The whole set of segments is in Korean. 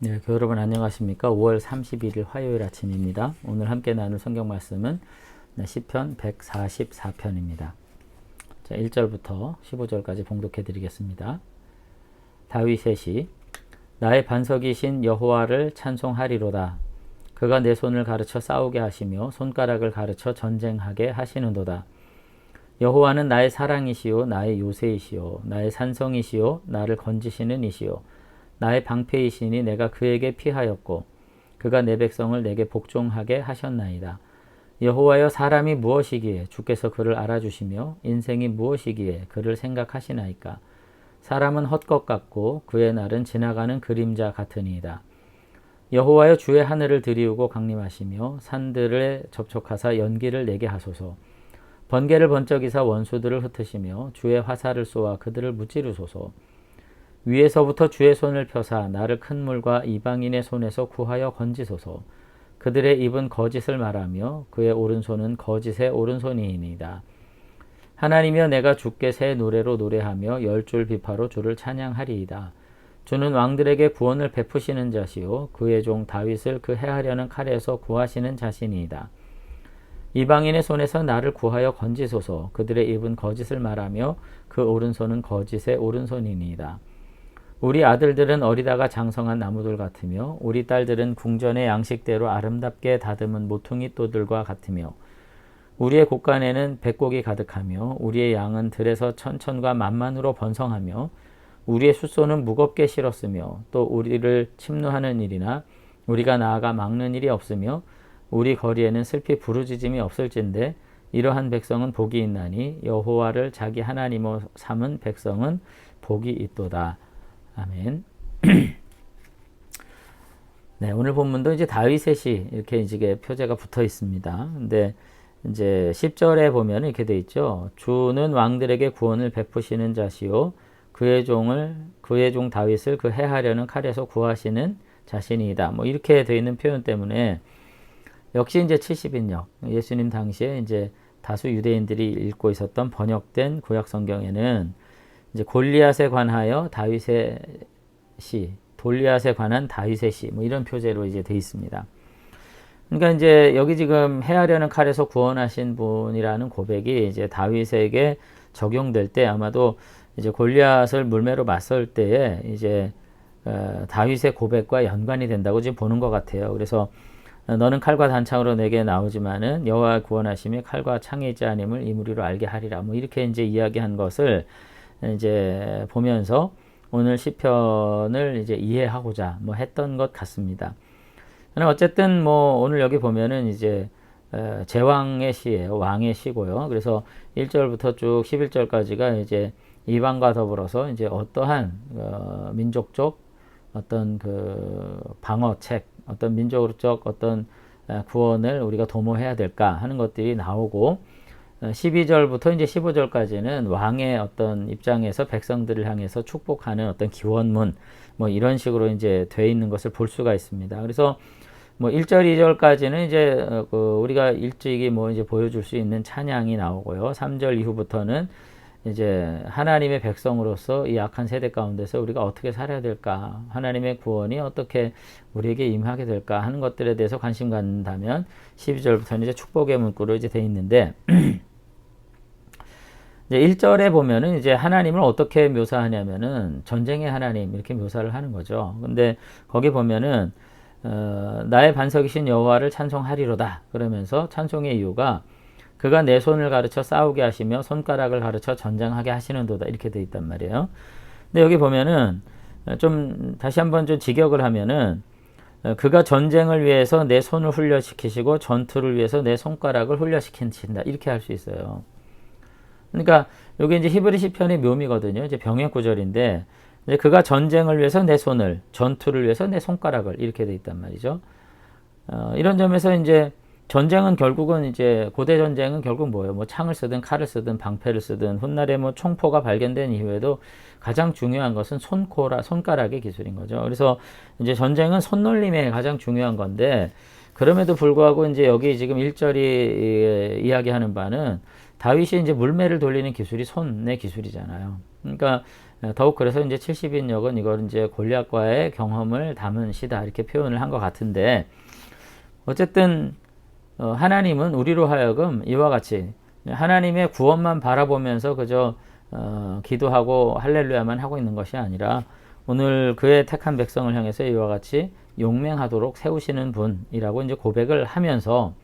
네, 여러분 안녕하십니까? 5월 31일 화요일 아침입니다. 오늘 함께 나눌 성경 말씀은 시편 144편입니다. 자, 1절부터 15절까지 봉독해 드리겠습니다. 다윗의 시. 나의 반석이신 여호와를 찬송하리로다. 그가 내 손을 가르쳐 싸우게 하시며 손가락을 가르쳐 전쟁하게 하시는도다. 여호와는 나의 사랑이시요 나의 요새이시요 나의 산성이시요 나를 건지시는 이시요 나의 방패이시니 내가 그에게 피하였고 그가 내 백성을 내게 복종하게 하셨나이다. 여호와여, 사람이 무엇이기에 주께서 그를 알아주시며 인생이 무엇이기에 그를 생각하시나이까. 사람은 헛것 같고 그의 날은 지나가는 그림자 같으니이다. 여호와여, 주의 하늘을 들이우고 강림하시며 산들에 접촉하사 연기를 내게 하소서. 번개를 번쩍이사 원수들을 흩으시며 주의 화살을 쏘아 그들을 무찌르소서. 위에서부터 주의 손을 펴사 나를 큰 물과 이방인의 손에서 구하여 건지소서. 그들의 입은 거짓을 말하며 그의 오른손은 거짓의 오른손이니이다. 하나님이여, 내가 주께 새 노래로 노래하며 열줄 비파로 주를 찬양하리이다. 주는 왕들에게 구원을 베푸시는 자시요 그의 종 다윗을 그 해하려는 칼에서 구하시는 자신이이다. 이방인의 손에서 나를 구하여 건지소서. 그들의 입은 거짓을 말하며 그 오른손은 거짓의 오른손이니이다. 우리 아들들은 어리다가 장성한 나무들 같으며 우리 딸들은 궁전의 양식대로 아름답게 다듬은 모퉁이 또들과 같으며 우리의 곳간에는 백곡이 가득하며 우리의 양은 들에서 천천과 만만으로 번성하며 우리의 숫소는 무겁게 실었으며 또 우리를 침노하는 일이나 우리가 나아가 막는 일이 없으며 우리 거리에는 슬피 부르짖음이 없을진데 이러한 백성은 복이 있나니 여호와를 자기 하나님으로 삼은 백성은 복이 있도다. 아멘. 네, 오늘 본문도 이제 다윗의 시 이렇게 이제 표제가 붙어 있습니다. 근데 이제 10절에 보면 이렇게 돼 있죠. 주는 왕들에게 구원을 베푸시는 자시요 그의 종 다윗을 그 해하려는 칼에서 구하시는 자신이다. 뭐 이렇게 돼 있는 표현 때문에 역시 이제 70인역 예수님 당시에 이제 다수 유대인들이 읽고 있었던 번역된 구약 성경에는 이제 골리앗에 관하여 다윗의 시, 골리앗에 관한 다윗의 시, 뭐 이런 표제로 이제 돼 있습니다. 그러니까 이제 여기 지금 해하려는 칼에서 구원하신 분이라는 고백이 이제 다윗에게 적용될 때 아마도 이제 골리앗을 물매로 맞설 때에 이제 다윗의 고백과 연관이 된다고 지금 보는 것 같아요. 그래서 너는 칼과 단창으로 내게 나오지만은 여호와 구원하심이 칼과 창에 있지 아님을 이 무리로 알게 하리라. 뭐 이렇게 이제 이야기한 것을 이제 보면서 오늘 시편을 이제 이해하고자 뭐 했던 것 같습니다. 어쨌든 뭐 오늘 여기 보면은 이제 제왕의 시예요. 왕의 시고요. 그래서 1절부터 쭉 11절까지가 이제 이방과 더불어서 이제 어떠한 민족적 어떤 그 방어책, 어떤 민족적 어떤 구원을 우리가 도모해야 될까 하는 것들이 나오고 12절부터 이제 15절까지는 왕의 어떤 입장에서 백성들을 향해서 축복하는 어떤 기원문 뭐 이런 식으로 이제 돼 있는 것을 볼 수가 있습니다. 그래서 뭐 1절, 2절까지는 이제 우리가 일찍이 뭐 이제 보여줄 수 있는 찬양이 나오고요. 3절 이후부터는 이제 하나님의 백성으로서 이 악한 세대 가운데서 우리가 어떻게 살아야 될까, 하나님의 구원이 어떻게 우리에게 임하게 될까 하는 것들에 대해서 관심 갖는다면 12절부터는 이제 축복의 문구로 이제 돼 있는데 이제 1절에 보면은 이제 하나님을 어떻게 묘사하냐면은 전쟁의 하나님 이렇게 묘사를 하는 거죠. 근데 거기 보면은 나의 반석이신 여호와를 찬송하리로다 그러면서 찬송의 이유가 그가 내 손을 가르쳐 싸우게 하시며 손가락을 가르쳐 전쟁하게 하시는도다 이렇게 돼 있단 말이에요. 근데 여기 보면은 좀 다시 한번 좀 직역을 하면은 그가 전쟁을 위해서 내 손을 훈련시키시고 전투를 위해서 내 손가락을 훈련시킨다 이렇게 할 수 있어요. 그러니까 여기 이제 히브리 시편의 묘미거든요. 이제 병역 구절인데 이제 그가 전쟁을 위해서 내 손을, 전투를 위해서 내 손가락을 이렇게 돼 있단 말이죠. 이런 점에서 이제 전쟁은 결국은 이제 고대 전쟁은 결국 뭐예요? 뭐 창을 쓰든 칼을 쓰든 방패를 쓰든 훗날에 뭐 총포가 발견된 이후에도 가장 중요한 것은 손가락의 기술인 거죠. 그래서 이제 전쟁은 손놀림에 가장 중요한 건데 그럼에도 불구하고 이제 여기 지금 1절이 이야기하는 바는 다윗이 이제 물매를 돌리는 기술이 손의 기술이잖아요. 그러니까 더욱 그래서 이제 70인역은 이걸 이제 골리앗과의 경험을 담은 시다 이렇게 표현을 한 것 같은데, 어쨌든 하나님은 우리로 하여금 이와 같이 하나님의 구원만 바라보면서 그저 기도하고 할렐루야만 하고 있는 것이 아니라 오늘 그의 택한 백성을 향해서 이와 같이 용맹하도록 세우시는 분이라고 이제 고백을 하면서,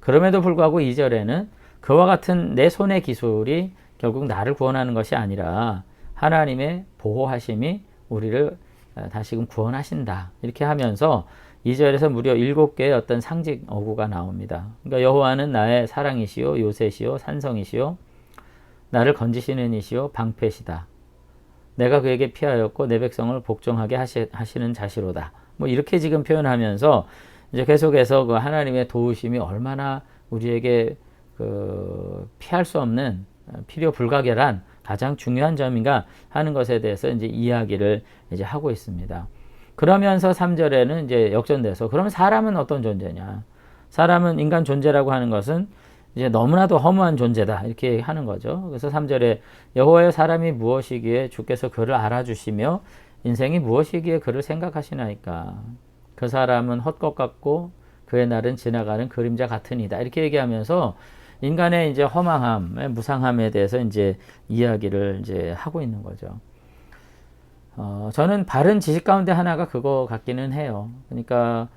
그럼에도 불구하고 2절에는 그와 같은 내 손의 기술이 결국 나를 구원하는 것이 아니라 하나님의 보호하심이 우리를 다시금 구원하신다 이렇게 하면서 2절에서 무려 7개의 어떤 상징 어구가 나옵니다. 그러니까 여호와는 나의 사랑이시요 요새시요 산성이시요 나를 건지시는 이시요 방패시다. 내가 그에게 피하였고 내 백성을 복종하게 하시는 자시로다. 뭐 이렇게 지금 표현하면서 이제 계속해서 그 하나님의 도우심이 얼마나 우리에게 그 피할 수 없는 필요 불가결한 가장 중요한 점인가 하는 것에 대해서 이제 이야기를 이제 하고 있습니다. 그러면서 3절에는 이제 역전돼서 그러면 사람은 어떤 존재냐? 사람은 인간 존재라고 하는 것은 이제 너무나도 허무한 존재다 이렇게 하는 거죠. 그래서 3절에 여호와여 사람이 무엇이기에 주께서 그를 알아주시며 인생이 무엇이기에 그를 생각하시나이까. 그 사람은 헛것 같고 그의 날은 지나가는 그림자 같으니다. 이렇게 얘기하면서 인간의 이제 허망함, 무상함에 대해서 이제 이야기를 이제 하고 있는 거죠. 저는 바른 지식 가운데 하나가 그거 같기는 해요. 그러니까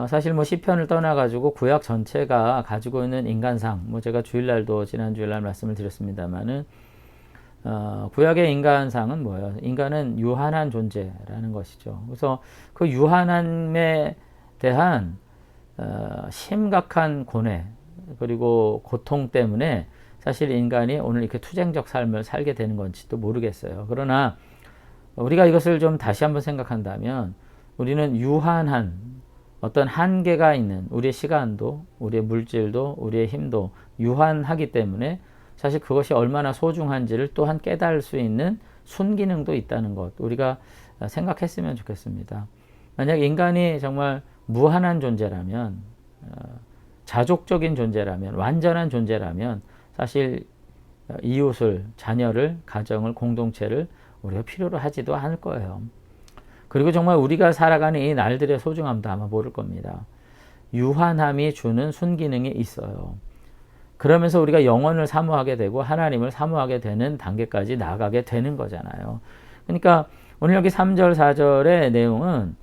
사실 뭐 시편을 떠나가지고 구약 전체가 가지고 있는 인간상, 뭐 제가 주일날도 지난 주일날 말씀을 드렸습니다만은 구약의 인간상은 뭐예요? 인간은 유한한 존재라는 것이죠. 그래서 그 유한함에 대한 심각한 고뇌 그리고 고통 때문에 사실 인간이 오늘 이렇게 투쟁적 삶을 살게 되는 건지도 모르겠어요. 그러나 우리가 이것을 좀 다시 한번 생각한다면 우리는 유한한 어떤 한계가 있는 우리의 시간도 우리의 물질도 우리의 힘도 유한하기 때문에 사실 그것이 얼마나 소중한지를 또한 깨달을 수 있는 순기능도 있다는 것 우리가 생각했으면 좋겠습니다. 만약 인간이 정말 무한한 존재라면 자족적인 존재라면 완전한 존재라면 사실 이웃을 자녀를 가정을 공동체를 우리가 필요로 하지도 않을 거예요. 그리고 정말 우리가 살아가는 이 날들의 소중함도 아마 모를 겁니다. 유한함이 주는 순기능이 있어요. 그러면서 우리가 영원을 사모하게 되고 하나님을 사모하게 되는 단계까지 나아가게 되는 거잖아요. 그러니까 오늘 여기 3절 4절의 내용은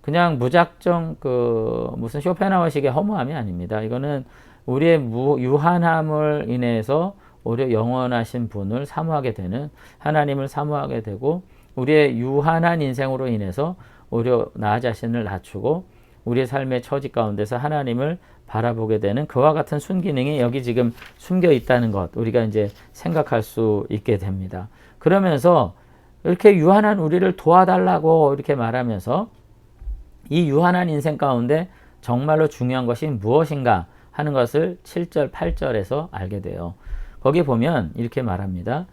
그냥 무작정 그 무슨 쇼펜하우어식의 허무함이 아닙니다. 이거는 우리의 유한함을 인해서 오히려 영원하신 분을 사모하게 되는 하나님을 사모하게 되고 우리의 유한한 인생으로 인해서 오히려 나 자신을 낮추고 우리의 삶의 처지 가운데서 하나님을 바라보게 되는 그와 같은 순기능이 여기 지금 숨겨 있다는 것 우리가 이제 생각할 수 있게 됩니다. 그러면서 이렇게 유한한 우리를 도와달라고 이렇게 말하면서 이 유한한 인생 가운데 정말로 중요한 것이 무엇인가 하는 것을 7절 8절에서 알게 돼요. 거기 보면 이렇게 말합니다.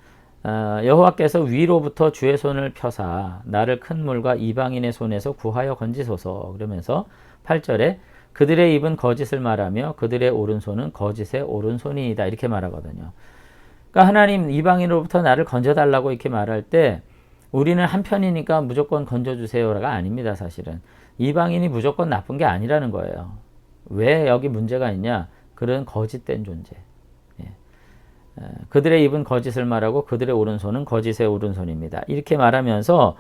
여호와께서 위로부터 주의 손을 펴사 나를 큰 물과 이방인의 손에서 구하여 건지소서. 그러면서 8절에 그들의 입은 거짓을 말하며 그들의 오른손은 거짓의 오른손이다 이렇게 말하거든요. 그러니까 하나님 이방인으로부터 나를 건져달라고 이렇게 말할 때 우리는 한편이니까 무조건 건져주세요가 아닙니다. 사실은 이방인이 무조건 나쁜 게 아니라는 거예요. 왜 여기 문제가 있냐? 그런 거짓된 존재. 그들의 입은 거짓을 말하고 그들의 오른손은 거짓의 오른손입니다. 이렇게 말하면서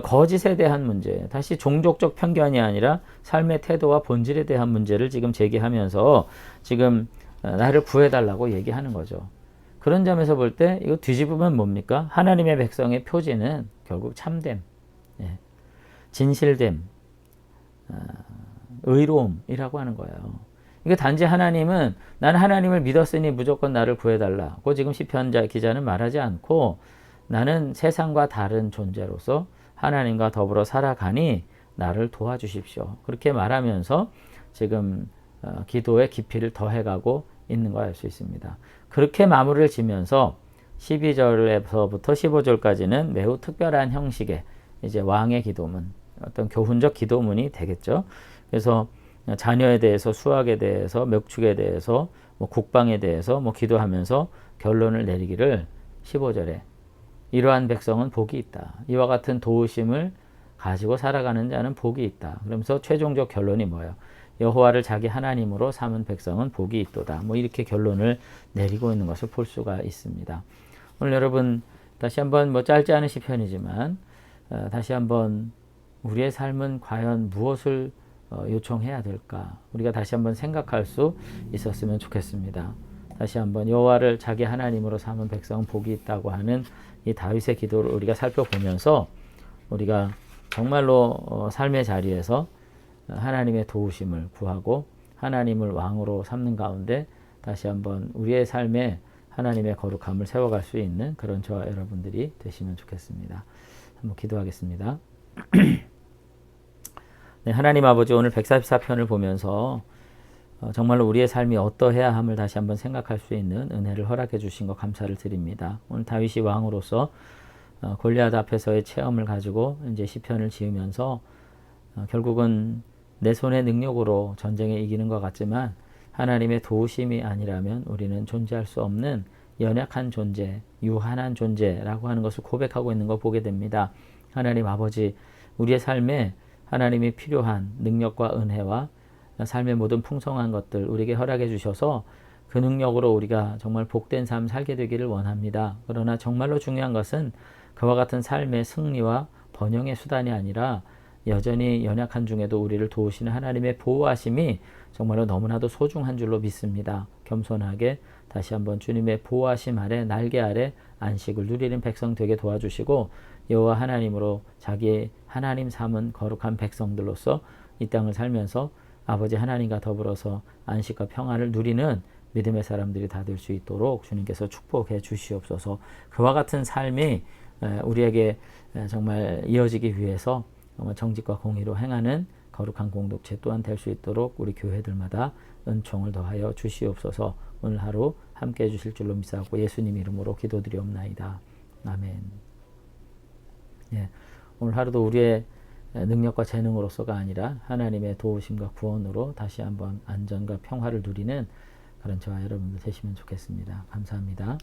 거짓에 대한 문제, 다시 종족적 편견이 아니라 삶의 태도와 본질에 대한 문제를 지금 제기하면서 지금 나를 구해달라고 얘기하는 거죠. 그런 점에서 볼 때 이거 뒤집으면 뭡니까? 하나님의 백성의 표지는 결국 참됨, 진실됨, 의로움이라고 하는 거예요. 이게 단지 하나님은 나는 하나님을 믿었으니 무조건 나를 구해달라고 지금 시편 기자는 말하지 않고 나는 세상과 다른 존재로서 하나님과 더불어 살아가니 나를 도와주십시오. 그렇게 말하면서 지금 기도의 깊이를 더해가고 있는 걸 알 수 있습니다. 그렇게 마무리를 지면서 12절에서부터 15절까지는 매우 특별한 형식의 이제 왕의 기도문, 어떤 교훈적 기도문이 되겠죠. 그래서 자녀에 대해서, 수학에 대해서, 멱축에 대해서, 뭐 국방에 대해서 뭐 기도하면서 결론을 내리기를 15절에 이러한 백성은 복이 있다. 이와 같은 도우심을 가지고 살아가는 자는 복이 있다. 그러면서 최종적 결론이 뭐예요? 여호와를 자기 하나님으로 삼은 백성은 복이 있도다. 뭐 이렇게 결론을 내리고 있는 것을 볼 수가 있습니다. 오늘 여러분 다시 한번 뭐 짧지 않은 시편이지만 다시 한번 우리의 삶은 과연 무엇을 요청해야 될까? 우리가 다시 한번 생각할 수 있었으면 좋겠습니다. 다시 한번 여호와를 자기 하나님으로 삼은 백성은 복이 있다고 하는 이 다윗의 기도를 우리가 살펴보면서 우리가 정말로 삶의 자리에서 하나님의 도우심을 구하고 하나님을 왕으로 삼는 가운데 다시 한번 우리의 삶에 하나님의 거룩함을 세워갈 수 있는 그런 저와 여러분들이 되시면 좋겠습니다. 한번 기도하겠습니다. 네, 하나님 아버지, 오늘 144편을 보면서 정말로 우리의 삶이 어떠해야 함을 다시 한번 생각할 수 있는 은혜를 허락해 주신 것 감사를 드립니다. 오늘 다윗이 왕으로서 골리앗 앞에서의 체험을 가지고 이제 시편을 지으면서 결국은 내 손의 능력으로 전쟁에 이기는 것 같지만 하나님의 도우심이 아니라면 우리는 존재할 수 없는 연약한 존재, 유한한 존재라고 하는 것을 고백하고 있는 거 보게 됩니다. 하나님 아버지, 우리의 삶에 하나님이 필요한 능력과 은혜와 삶의 모든 풍성한 것들 우리에게 허락해 주셔서 그 능력으로 우리가 정말 복된 삶 살게 되기를 원합니다. 그러나 정말로 중요한 것은 그와 같은 삶의 승리와 번영의 수단이 아니라 여전히 연약한 중에도 우리를 도우시는 하나님의 보호하심이 정말로 너무나도 소중한 줄로 믿습니다. 겸손하게 다시 한번 주님의 보호하심 아래, 날개 아래 안식을 누리는 백성 되게 도와주시고 여호와 하나님으로 자기의 하나님 삼은 거룩한 백성들로서 이 땅을 살면서 아버지 하나님과 더불어서 안식과 평안을 누리는 믿음의 사람들이 다 될 수 있도록 주님께서 축복해 주시옵소서. 그와 같은 삶이 우리에게 정말 이어지기 위해서 정직과 공의로 행하는 거룩한 공동체 또한 될 수 있도록 우리 교회들마다 은총을 더하여 주시옵소서. 오늘 하루 함께 해주실 줄로 믿사옵고 예수님 이름으로 기도드리옵나이다. 아멘. 예, 오늘 하루도 우리의 능력과 재능으로서가 아니라 하나님의 도우심과 구원으로 다시 한번 안전과 평화를 누리는 그런 저와 여러분들 되시면 좋겠습니다. 감사합니다.